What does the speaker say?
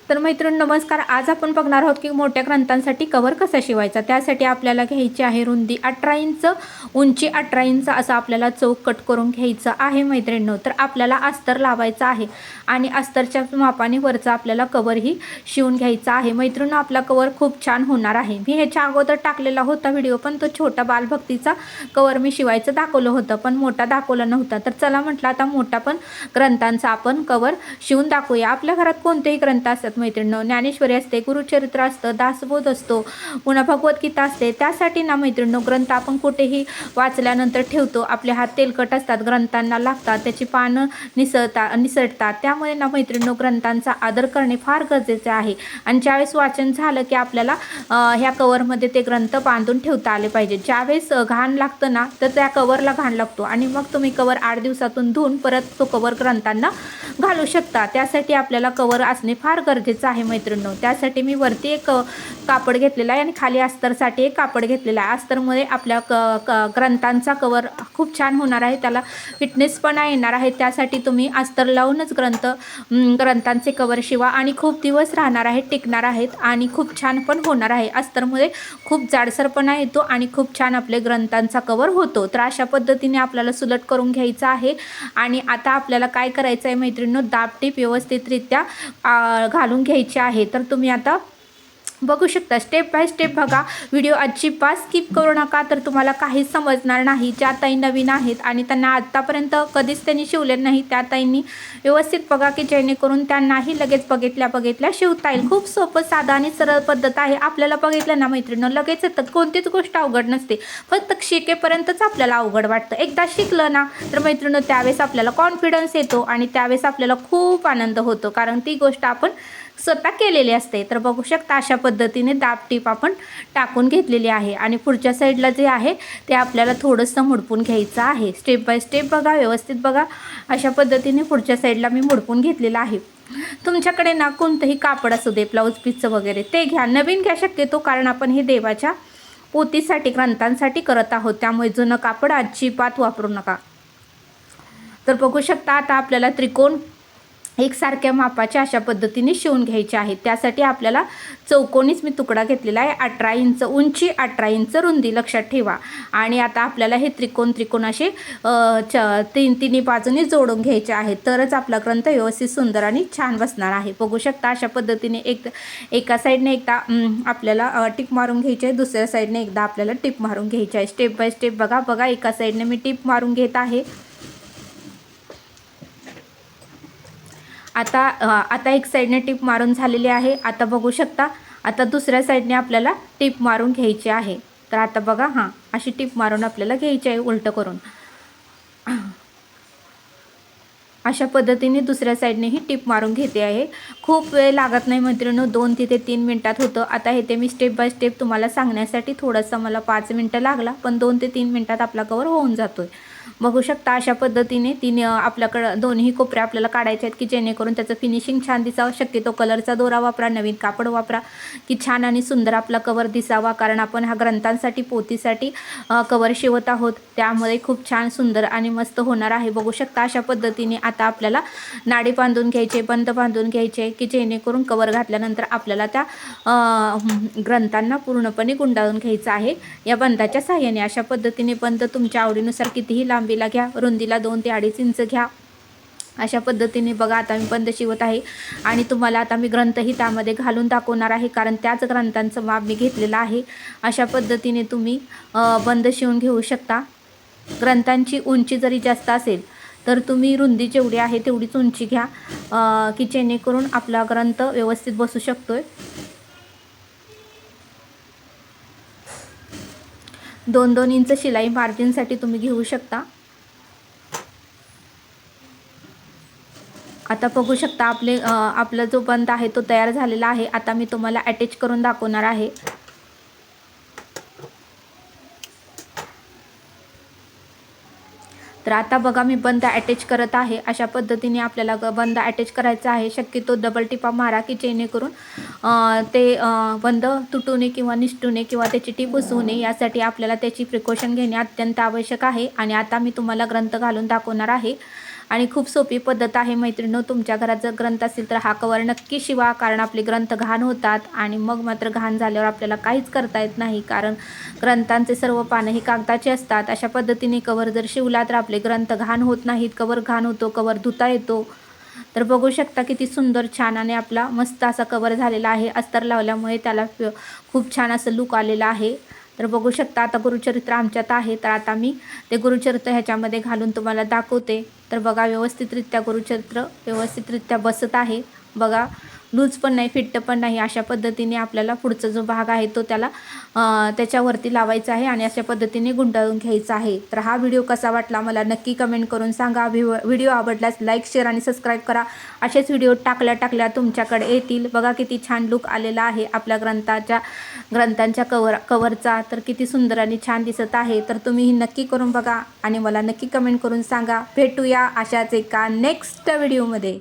तर मैत्रिणी नमस्कार. आज आपण बघणार आहोत की मोठ्या ग्रंथांसाठी कव्हर कसा शिवायचा. त्यासाठी आपल्याला घ्यायची आहे रुंदी 18 इंच, उंची 18 इंच असं आपल्याला चौक कट करून घ्यायचं आहे मैत्रिणींनो. तर आपल्याला अस्तर लावायचं आहे आणि अस्तरच्या मापाने वरचा आपल्याला कव्हरही शिवून घ्यायचा आहे मैत्रिणींनो. आपला कव्हर खूप छान होणार आहे. मी ह्याच्या अगोदर टाकलेला होता व्हिडिओ, पण तो छोटा बालभक्तीचा कव्हर मी शिवायचं दाखवलं होतं, पण मोठा दाखवला नव्हता. तर चला म्हटलं आता मोठा पण ग्रंथांचा आपण कव्हर शिवून दाखवूया. आपल्या घरात कोणतेही ग्रंथ असतात मैत्रिणींनो, ज्ञानेश्वरी असते, गुरुचरित्र असतं, दासबोध असतो, पुन्हा भगवद्गीता असते. त्यासाठी ना मैत्रिणींनो ग्रंथ आपण कुठेही वाचल्यानंतर ठेवतो. आपले हात तेलकट असतात, ग्रंथांना लागतात, त्याची पानं निसटतात. त्यामुळे ना मैत्रिणींनो ग्रंथांचा आदर करणे फार गरजेचे आहे. आणि ज्यावेळेस वाचन झालं की आपल्याला ह्या कव्हरमध्ये ते ग्रंथ बांधून ठेवता आले पाहिजे. ज्यावेळेस घाण लागतं ना, तर त्या कव्हरला घाण लागतो आणि मग तुम्ही कव्हर 8 दिवसातून धुवून परत तो कव्हर ग्रंथांना घालू शकता. त्यासाठी आपल्याला कव्हर असणे फार गरजेचं आहे मैत्रिणींनो. त्यासाठी मी वरती एक कापड घेतलेला आहे आणि खाली अस्तरसाठी एक कापड घेतलेला आहे. अस्तरमध्ये आपल्या ग्रंथांचा कव्हर खूप छान होणार आहे, त्याला फिटनेसपणा येणार आहे. त्यासाठी तुम्ही अस्तर लावूनच ग्रंथांचे कव्हर शिवा आणि खूप दिवस राहणार आहेत, टिकणार आहेत आणि खूप छान पण होणार आहे. अस्तरमध्ये खूप जाडसरपणा येतो आणि खूप छान आपले ग्रंथांचा कव्हर होतो. तर अशा पद्धतीने आपल्याला सुलट करून घ्यायचं आहे. आणि आता आपल्याला काय करायचं आहे मैत्रिणींनो, दाबटीप व्यवस्थितरित्या घालून घ्यायची आहे. तर तुम्ही आता बघू शकता, स्टेप बाय स्टेप बघा. व्हिडिओ अजिबात स्किप करू नका, तर तुम्हाला काहीच समजणार नाही. ज्या ताई नवीन आहेत आणि त्यांना आत्तापर्यंत कधीच त्यांनी शिवले नाही, त्या ताईंनी व्यवस्थित बघा की जेणेकरून त्यांनाही लगेच बघितल्या शिवता येईल. खूप सोपं, साधा आणि सरळ पद्धत आहे. आपल्याला बघितलं ना मैत्रिणींनो लगेच येतं, कोणतीच गोष्ट अवघड नसते. फक्त शिकेपर्यंतच आपल्याला अवघड वाटतं. एकदा शिकलं ना तर मैत्रिणींनो त्यावेळेस आपल्याला कॉन्फिडन्स येतो आणि त्यावेळेस आपल्याला खूप आनंद होतो, कारण ती गोष्ट आपण स्वतः केलेली असते. तर बघू शकता अशा पद्धतीने दाबटीप आपण टाकून घेतलेली आहे आणि पुढच्या साईडला जे आहे ते आपल्याला थोडंसं मुडपून घ्यायचं आहे. स्टेप बाय स्टेप बघा, व्यवस्थित बघा. अशा पद्धतीने पुढच्या साईडला मी मुडपून घेतलेलं आहे. तुमच्याकडे ना कोणतंही कापड असू दे, ब्लाऊज पीसचं वगैरे, ते घ्या, नवीन घ्या शक्यतो, कारण आपण हे देवाच्या पोथीसाठी ग्रंथांसाठी करत आहोत. त्यामुळे जुनं कापड अजिबात वापरू नका. तर बघू शकता आता आपल्याला त्रिकोण एकसारख्या मापाच्या अशा पद्धतीने शिवून घ्यायचे आहेत. त्यासाठी आपल्याला चौकोनीच मी तुकडा घेतलेला आहे. 18 इंच उंची, 18 इंच रुंदी, लक्षात ठेवा. आणि आता आपल्याला हे त्रिकोण असे तिन्ही बाजूनी जोडून घ्यायचे आहेत, तरच आपला ग्रंथ व्यवस्थित सुंदर आणि छान बसणार आहे. बघू शकता अशा पद्धतीने एका साईडने एकदा आपल्याला टिप मारून घ्यायची आहे, दुसऱ्या साईडने एकदा आपल्याला टिप मारून घ्यायची आहे. स्टेप बाय स्टेप बघा. एका साईडने मी टिप मारून घेत आहे. आता एक साईडने टिप मारून झालेली आहे. आता बघू शकता, आता दुसऱ्या साईडने आपल्याला टिप मारून घ्यायची आहे. तर आता बघा, अशी टिप मारून आपल्याला घ्यायची आहे उलटं करून. अशा पद्धतीने दुसऱ्या साईडनेही टिप मारून घेते आहे. खूप वेळ लागत नाही मैत्रिणींनो, 2 ते 3 मिनटात होतं. आता हे ते मी स्टेप बाय स्टेप तुम्हाला सांगण्यासाठी थोडंसं मला 5 मिनटं लागला, पण 2 ते 3 मिनटात आपला कव्हर होऊन जातोय. बघू शकता अशा पद्धतीने आपल्याकडं दोन्ही कोपऱ्या आपल्याला काढायच्या आहेत की जेणेकरून त्याचं फिनिशिंग छान दिसावं. शक्यतो कलरचा दोरा वापरा, नवीन कापड वापरा की छान आणि सुंदर आपला कव्हर दिसावा, कारण आपण हा ग्रंथांसाठी पोथीसाठी कव्हर शिवत आहोत. त्यामुळे खूप छान सुंदर आणि मस्त होणार आहे. बघू शकता अशा पद्धतीने आता आपल्याला नाडी बांधून घ्यायचे, बंद बांधून घ्यायचे की जेणेकरून कव्हर घातल्यानंतर आपल्याला त्या ग्रंथांना पूर्णपणे गुंडाळून घ्यायचं आहे या बंदाच्या साहाय्याने. अशा पद्धतीने बंद तुमच्या आवडीनुसार कितीही लांबीला घ्या, रुंदीला 2 ते 2.5 इंच घ्या. अशा पद्धतीने बघा आता मी बंद शिवत आहे आणि तुम्हाला आता मी ग्रंथही त्यामध्ये घालून दाखवणार आहे, कारण त्याच ग्रंथांचं माप मी घेतलेलं आहे. अशा पद्धतीने तुम्ही बंद शिवून घेऊ शकता. ग्रंथांची उंची जरी जास्त असेल तर तुम्ही रुंदी जेवढी आहे तेवढीच उंची घ्या की जेणेकरून आपला ग्रंथ व्यवस्थित बसू शकतोय. 2-2 इंच शिलाई मार्जिनसाठी तुम्ही घेऊ शकता. आता बघू शकता आपला जो बंद आहे तो तयार झालेला आहे. आता मी तुम्हाला अटॅच करून दाखवणार आहे. तर आता बघा मी बंद अटॅच करत आहे. अशा पद्धतीने आपल्याला बंद अटॅच करायचा आहे. शक्यतो डबल टिपा मारा की जेणेकरून ते बंद तुटू नये किंवा निसटू नये किंवा त्याची टीप उसवू नये. यासाठी आपल्याला त्याची प्रिकॉशन घेणे अत्यंत आवश्यक आहे. आणि आता मी तुम्हाला ग्रंथ घालून दाखवणार आहे. आणि खूप सोपी पद्धत आहे मैत्रिणींनो. तुमच्या घरात जर ग्रंथ असेल तर हा कवर नक्की शिवा, कारण आपले ग्रंथ घाण होतात आणि मग मात्र घाण झाल्यावर आपल्याला काहीच करता येत नाही, कारण ग्रंथांचे सर्व पानं ही कागदाची असतात. अशा पद्धतीने कवर जर शिवला तर आपले ग्रंथ घाण होत नाहीत. कवर घाण होतो, कवर धुता येतो. तर बघू शकता किती सुंदर छान आणि आपला मस्त असा कवर झालेला आहे. अस्तर लावल्यामुळे त्याला खूप छान असं लुक आलेलं आहे. तर बघू शकता आता गुरुचरित्र आमच्यात आहे, तर आता मी ते गुरुचरित्र ह्याच्यामध्ये घालून तुम्हाला दाखवते. तर बघा व्यवस्थितरित्या गुरुचरित्र व्यवस्थितरित्या बसत आहे. बघा लूज पण नाही, फिट्ट पण नाही. अशा पद्धतीने आपल्याला पुढचा जो भाग आहे तो त्याच्यावरती लावायचा आहे आणि अशा पद्धतीने गुंडाळून घ्यायचा आहे. तर हा व्हिडिओ कसा वाटला मला नक्की कमेंट करून सांगा. व्हिडिओ आवडल्यास लाईक, शेअर आणि सबस्क्राईब करा. असेच व्हिडिओ टाकल्या तुमच्याकडे येतील. बघा किती छान लुक आलेला आहे आपल्या ग्रंथांच्या कवरचा. तर किती सुंदर आणि छान दिसत आहे. तर तुम्ही नक्की करून बघा आणि मला नक्की कमेंट करून सांगा. भेटूया अशाच एका नेक्स्ट व्हिडिओमध्ये.